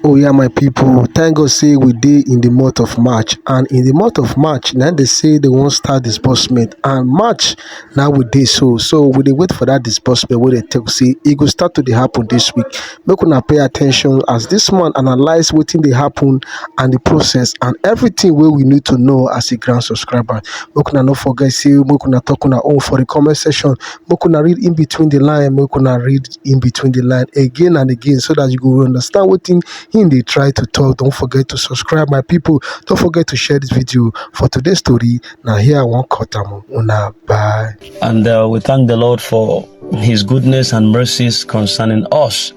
Oh yeah, my people, thank God say we dey in the month of March, and in the month of March now they say they wan start disbursement, and March now we dey so we dey wait for that disbursement wey dey talk say e go start to dey happen this week. Make una pay attention as this man analyse wetin dey happen and the process and everything wey we need to know as a grand subscriber. Make una no forget say make una talk una own for the comment section, make una read in between the line, make una read in between the line again and again so that you go understand wetin him dey try to talk. Don't forget to subscribe, my people. Don't forget to share this video. For today's story, now here I want cut am. Una bye. And we thank the Lord for his goodness and mercies concerning us.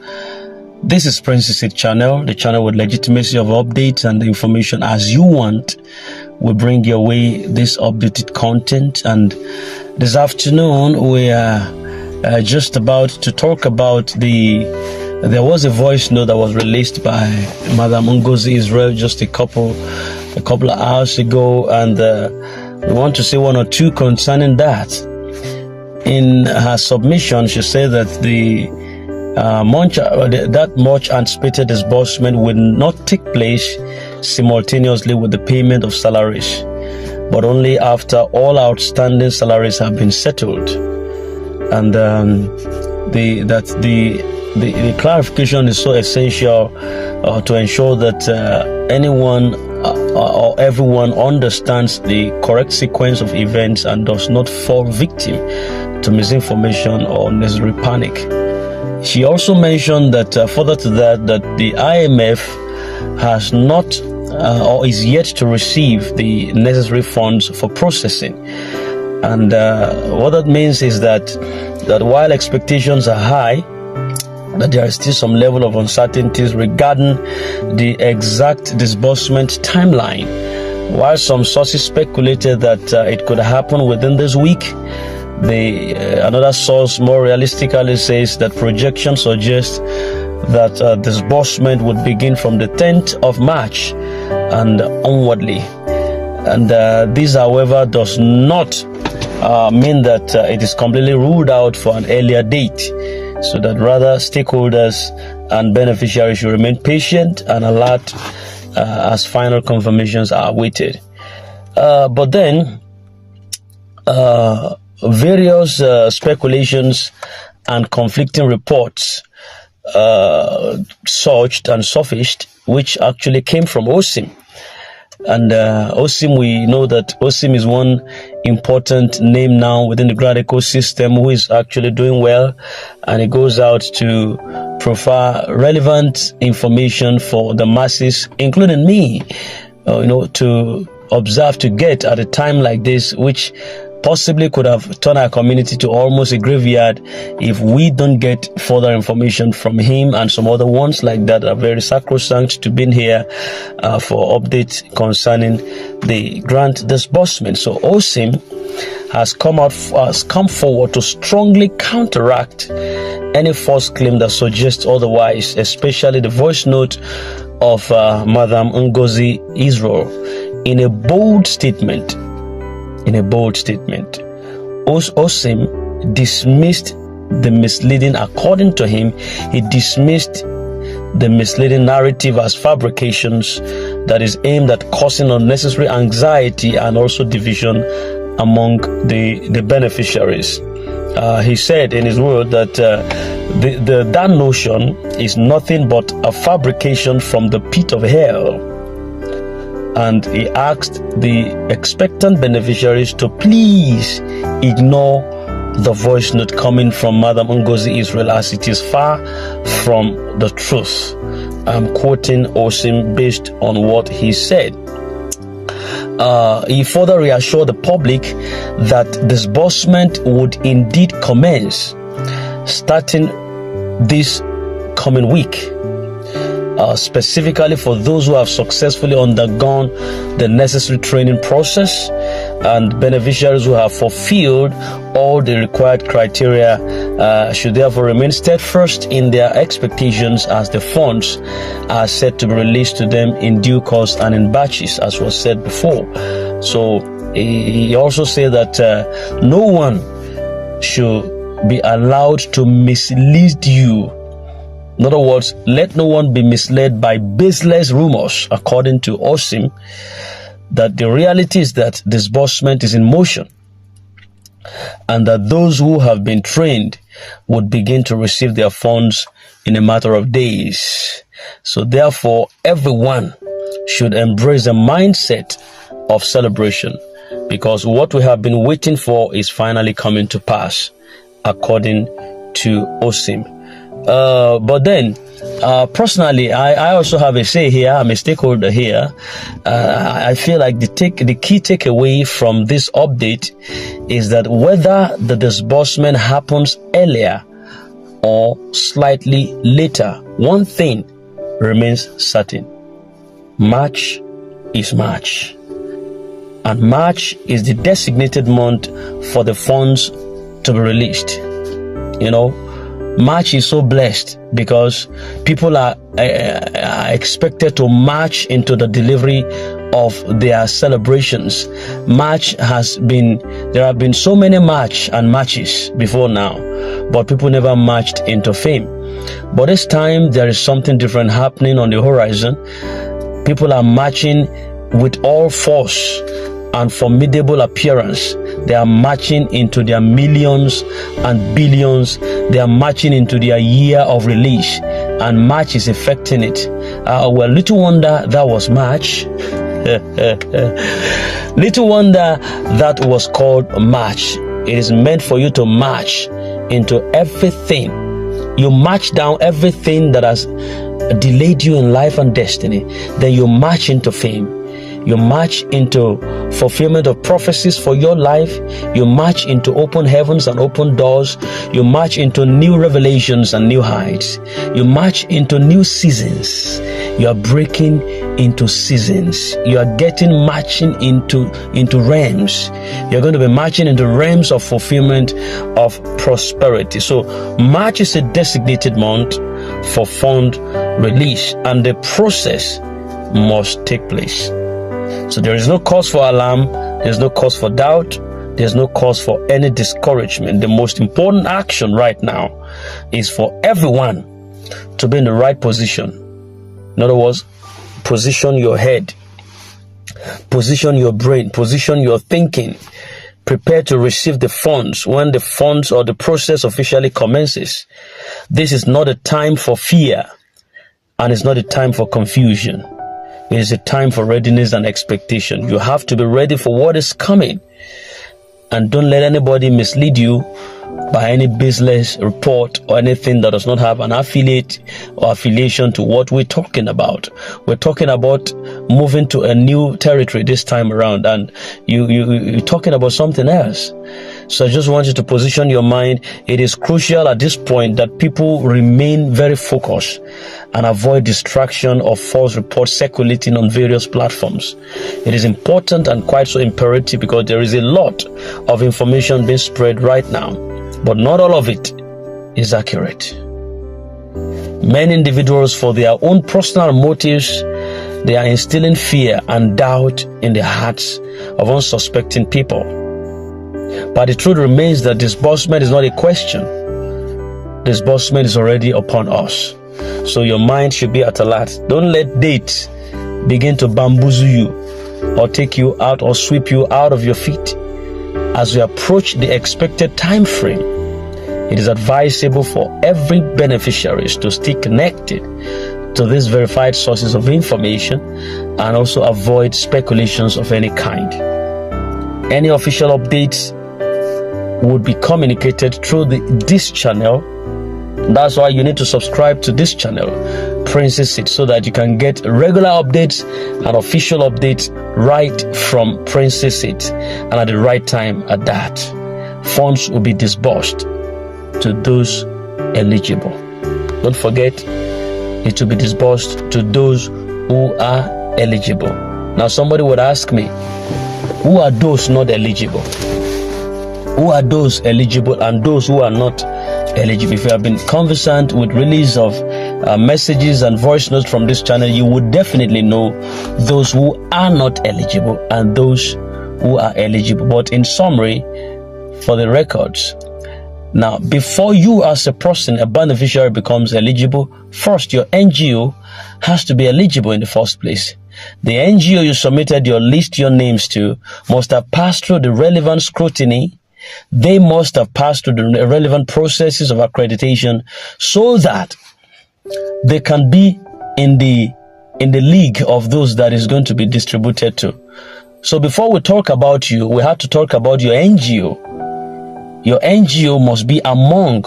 This is Princess channel, the channel with legitimacy of updates and information as you want. We bring your way this updated content, and this afternoon we are just about to talk about there was a voice note that was released by Madam Ngozi Israel just a couple of hours ago, and we want to say one or two concerning that. In her submission, she said that that much anticipated disbursement will not take place simultaneously with the payment of salaries, but only after all outstanding salaries have been settled, and the clarification is so essential to ensure that anyone or everyone understands the correct sequence of events and does not fall victim to misinformation or unnecessary panic. She also mentioned that further to that the IMF has not or is yet to receive the necessary funds for processing. And what that means is that while expectations are high, that there is still some level of uncertainties regarding the exact disbursement timeline. While some sources speculated that it could happen within this week, another source more realistically says that projections suggest that disbursement would begin from the 10th of March and onwardly. And this, however, does not mean that it is completely ruled out for an earlier date, so that rather stakeholders and beneficiaries should remain patient and alert as final confirmations are awaited. But then various speculations and conflicting reports surged and surfaced, which actually came from OSIM. And OSIM, we know that OSIM is one important name now within the grant ecosystem who is actually doing well, and it goes out to provide relevant information for the masses, including me, to observe, to get at a time like this, which possibly could have turned our community to almost a graveyard if we don't get further information from him and some other ones like that are very sacrosanct to being here for updates concerning the grant disbursement. So OSIM has come forward to strongly counteract any false claim that suggests otherwise, especially the voice note of Madam Ngozi Israel. In a bold statement, OSIM dismissed the misleading, according to him, he dismissed the misleading narrative as fabrications that is aimed at causing unnecessary anxiety and also division among the beneficiaries. He said in his word that that notion is nothing but a fabrication from the pit of hell. And he asked the expectant beneficiaries to please ignore the voice note coming from Madam Ngozi Israel, as it is far from the truth. I'm quoting OSIM based on what he said. He further reassured the public that disbursement would indeed commence starting this coming week. Specifically for those who have successfully undergone the necessary training process, and beneficiaries who have fulfilled all the required criteria should therefore remain steadfast in their expectations, as the funds are set to be released to them in due course and in batches, as was said before. So he also said that no one should be allowed to mislead you. In other words, let no one be misled by baseless rumors, according to OSIM, that the reality is that disbursement is in motion and that those who have been trained would begin to receive their funds in a matter of days. So therefore, everyone should embrace the mindset of celebration, because what we have been waiting for is finally coming to pass, according to OSIM. But then, personally, I also have a say here. I'm a stakeholder here. I feel like the key takeaway from this update is that whether the disbursement happens earlier or slightly later, one thing remains certain: March is March. And March is the designated month for the funds to be released. March is so blessed because people are expected to march into the delivery of their celebrations. There have been so many marches before now, but people never marched into fame. But this time there is something different happening on the horizon. People are marching with all force and formidable appearance. They are marching into their millions and billions. They are marching into their year of release, and March is affecting it. Well, little wonder that was March. Little wonder that was called March. It is meant for you to march into everything. You march down everything that has delayed you in life and destiny. Then you march into fame. You march into fulfillment of prophecies for your life. You march into open heavens and open doors. You march into new revelations and new heights. You march into new seasons. You are breaking into seasons. You are marching into realms. You're going to be marching into realms of fulfillment of prosperity. So March is a designated month for fund release, and the process must take place. So there is no cause for alarm, there's no cause for doubt, there's no cause for any discouragement. The most important action right now is for everyone to be in the right position. In other words, position your head, position your brain, position your thinking. Prepare to receive the funds when the funds or the process officially commences. This is not a time for fear, and it's not a time for confusion. It is a time for readiness and expectation. You have to be ready for what is coming. And don't let anybody mislead you by any baseless report or anything that does not have an affiliate or affiliation to what we're talking about. We're talking about moving to a new territory this time around, and you're talking about something else. So I just want you to position your mind. It is crucial at this point that people remain very focused and avoid distraction or false reports circulating on various platforms. It is important and quite so imperative because there is a lot of information being spread right now, but not all of it is accurate. Many individuals, for their own personal motives, they are instilling fear and doubt in the hearts of unsuspecting people. But the truth remains that disbursement is not a question. Disbursement is already upon us. So your mind should be at alert. Don't let dates begin to bamboozle you or take you out or sweep you out of your feet. As we approach the expected time frame, it is advisable for every beneficiaries to stay connected to these verified sources of information and also avoid speculations of any kind. Any official updates would be communicated through this channel. That's why you need to subscribe to this channel, Princess Seed, so that you can get regular updates and official updates right from Princess Seed, and at the right time at that. Funds will be disbursed to those eligible. Don't forget, it will be disbursed to those who are eligible. Now somebody would ask me, who are those not eligible? Who are those eligible and those who are not eligible? If you have been conversant with release of messages and voice notes from this channel, you would definitely know those who are not eligible and those who are eligible. But in summary, for the records, Now, before you as a person, a beneficiary, becomes eligible, first your NGO has to be eligible in the first place. The NGO you submitted your names to must have passed through the relevant scrutiny. They must have passed through the relevant processes of accreditation so that they can be in the league of those that is going to be distributed to. So before we talk about you, we have to talk about your NGO. Your NGO must be among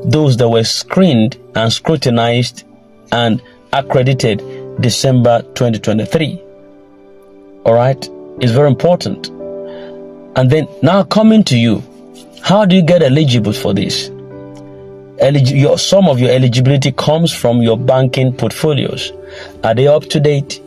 those that were screened and scrutinized and accredited December 2023. All right? It's very important. And then now coming to you, how do you get eligible for this? Some of your eligibility comes from your banking portfolios. Are they up to date?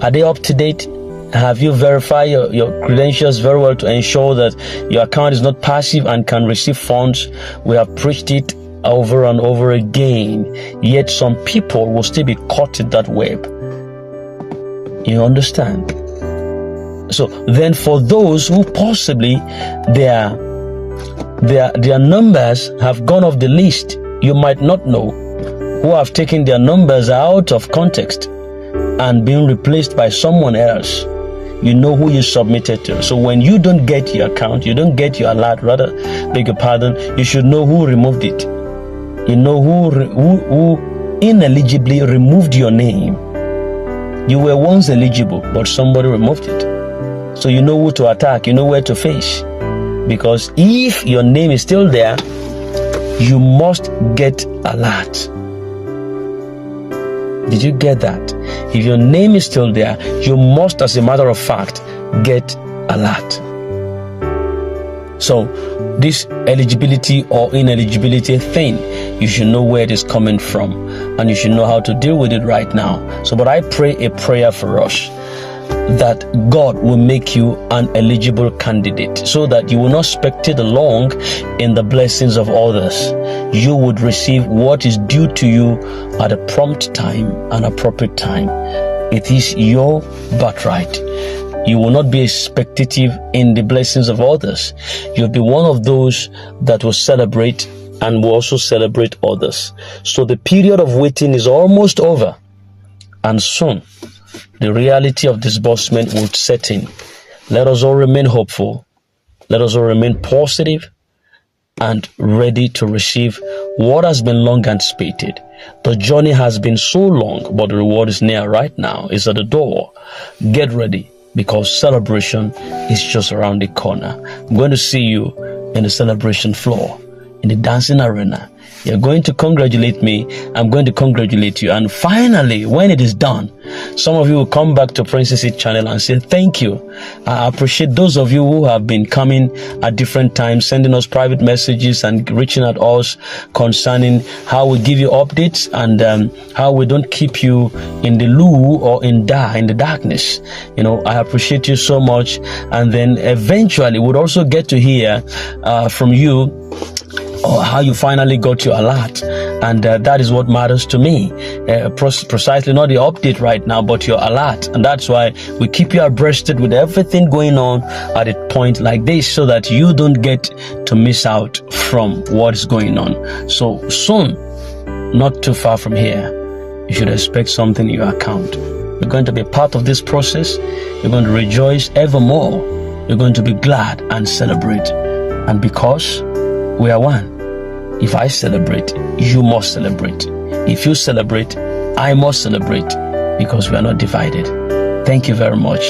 Are they up to date? Have you verified your credentials very well to ensure that your account is not passive and can receive funds? We have preached it over and over again, yet some people will still be caught in that web. You understand? So then for those who possibly their numbers have gone off the list, you might not know, who have taken their numbers out of context and been replaced by someone else. You know who you submitted to. So when you don't get your account, you don't get your alert, rather, beg your pardon, you should know who removed it. You know who ineligibly removed your name. You were once eligible, but somebody removed it. So you know who to attack, you know where to face. Because if your name is still there, you must get alert. Did you get that? If your name is still there, you must, as a matter of fact, get alert. So this eligibility or ineligibility thing, you should know where it is coming from and you should know how to deal with it right now. So, but I pray a prayer for us that God will make you an eligible candidate so that you will not spectate along in the blessings of others. You would receive what is due to you at a prompt time and appropriate time. It is your birthright. You will not be spectative in the blessings of others. You'll be one of those that will celebrate and will also celebrate others. So the period of waiting is almost over, and soon the reality of disbursement will set in. Let us all remain hopeful. Let us all remain positive and ready to receive what has been long anticipated. The journey has been so long, but the reward is near right now. It's at the door. Get ready, because celebration is just around the corner. I'm going to see you in the celebration floor, in the dancing arena. You're going to congratulate me. I'm going to congratulate you. And finally, when it is done, some of you will come back to Princess It channel and say thank you. I appreciate those of you who have been coming at different times, sending us private messages and reaching at us concerning how we give you updates and how we don't keep you in the loo or in the darkness. You know, I appreciate you so much. And then eventually we'll also get to hear from you or how you finally got your alert, and that is what matters to me. Precisely not the update right now, but your alert, and that's why we keep you abreasted with everything going on at a point like this, so that you don't get to miss out from what's going on. So soon, not too far from here, you should expect something in your account. You're going to be part of this process. You're going to rejoice evermore. You're going to be glad and celebrate, and because we are one. If I celebrate, you must celebrate. If you celebrate, I must celebrate, because we are not divided. Thank you very much.